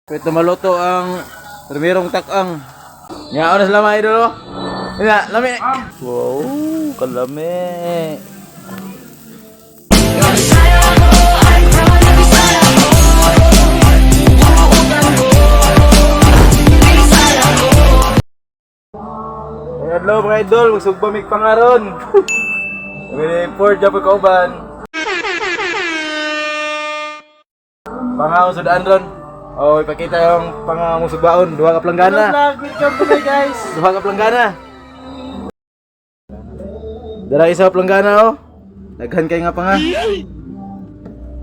Pwede maluto ang primerong takang. Ngayon na sila mga idol. Ina, lami. Wow, kalami. Hello mga idol, magsugpamig pangaron. Kami Ford Japon Kauban. Pangaon sudaan ron. Oh, ipakita yung pangamusugbaon. Duha ka planggana. Guys. Duha ka planggana. Dara isa ka planggana oh. Daghan kay nga pa nga.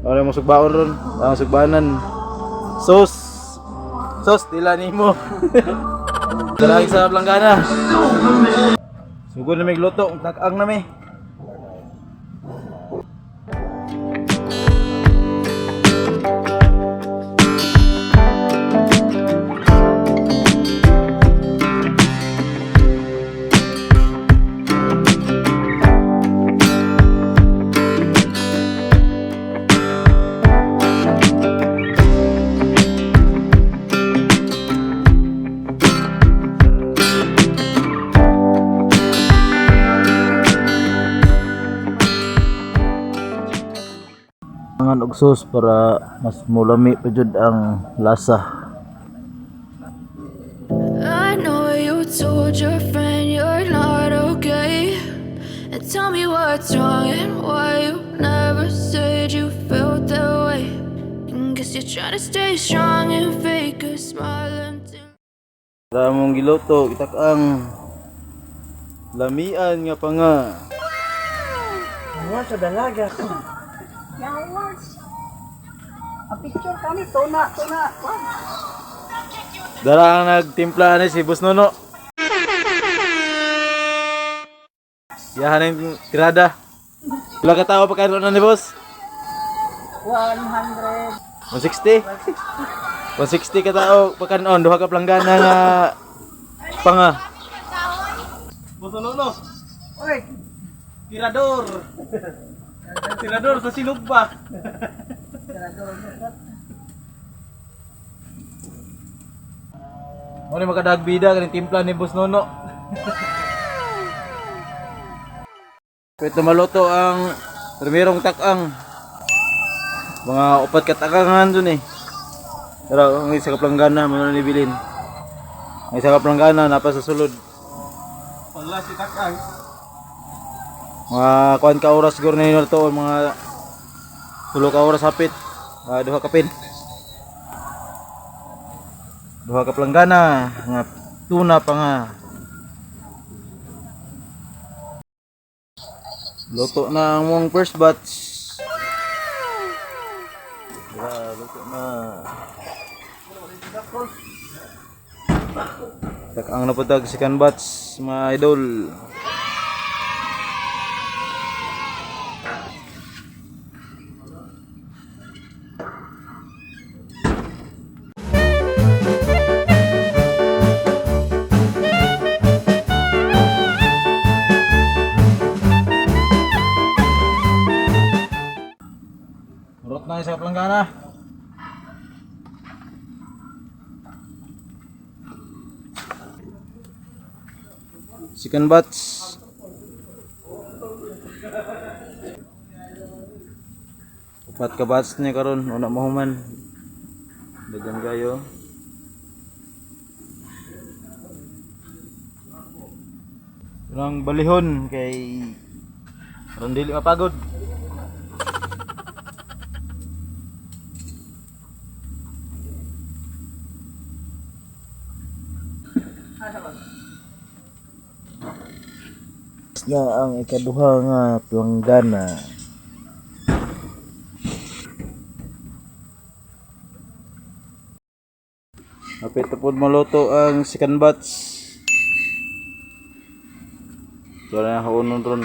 Wala mo sugbaon ron. Ang sugbanan. Sos. Sos tila nimo. Dara isa ka planggana. Sugod na may gluto, takang na may. Mangan og sauce para mas mulami pa jud ang lasa. I know you told your friend you're not okay, and tell me what's wrong and why you never said you felt that way. And guess you're trying to stay strong and fake a smile until Sa mong giluto itak ang lamian nga pa nga. Ano sa dalaga? Yawas. A picture kami tuna. Dara ang nagtimpla ni si Boss Nono. Yahan ang tirada. Wala ka tao pa karon ni Boss? 100. 160? 160 ka tao pa karon duha ka planggana nga panga. Boss Nono. Oy. Tirador. Tirador sa sinugba. Mo ni makadagbida kaning timpla ni Boss Nono. Pwede maluto ang primerong takang. Mga upat ka takangan dun eh. Pero ang isa ka planggana mo na nibilin. Ang isa ka planggana napa sa sulod. Paglas si Takang. Mga kuan ka oras siguro na yun to, mga 10 ka oras hapit. Duha ka pin. Duha ka planggana, nga tuna pa nga. Luto na ang mong first batch. Luto na. Takang naputag second batch mga idol. Urot na isa planggana. Second batch. Upat ka batch niya karon, una mahuman. Dagan kayo. Nang balihon kay ron dili mapagod. Na ang ikaduha nga planggana. Kapit na po maluto ang second batch. Wala na kaunon ron.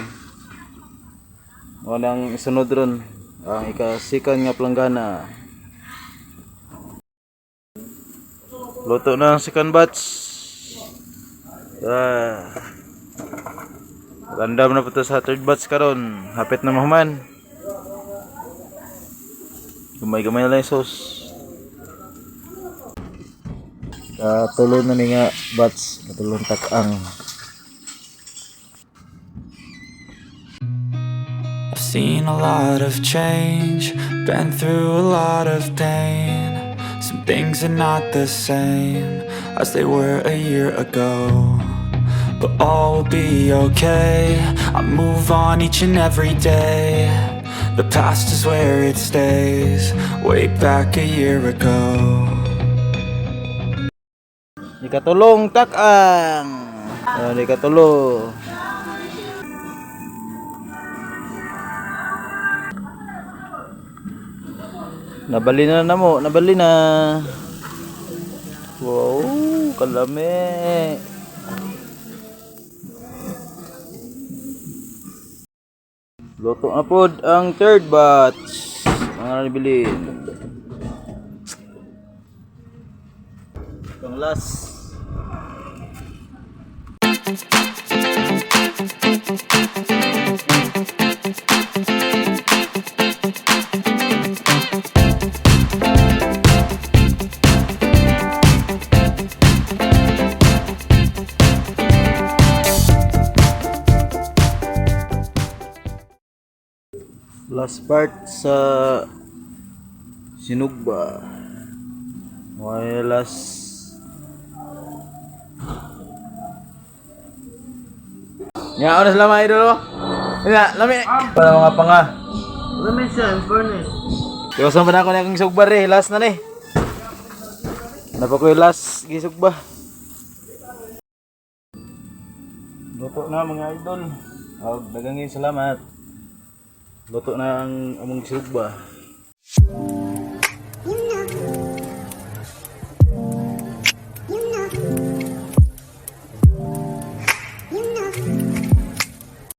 Wala ang isunod ron. Ang ikasikan nga planggana. Luto na ang second batch. Random na po ito sa third batch karon. Hapit na mahuman. Gamay-gamay na lang yung sauce. Katulon na ni nga bats, katulon tak-ang. I've seen a lot of change, been through a lot of pain. Some things are not the same as they were a year ago, but all will be okay. I move on each and every day. The past is where it stays, way back a year ago. Di katulong tak-ang. Di katulong. Nabali na namo, nabali na. Wow, kalami. Luto na pod ang third batch. Mga nabilin. Pang last. Last part sa sinugba. Okay, last. Nga, oras lang mga idol. Nga, lami. Para mga panga. Lami siya, in fairness. Iwasan pa na ako na akong sugba rin. Last na ni. Napa ko yung last gisugba. Luto na mga idol. Daghang salamat. Luto na ang among sugba.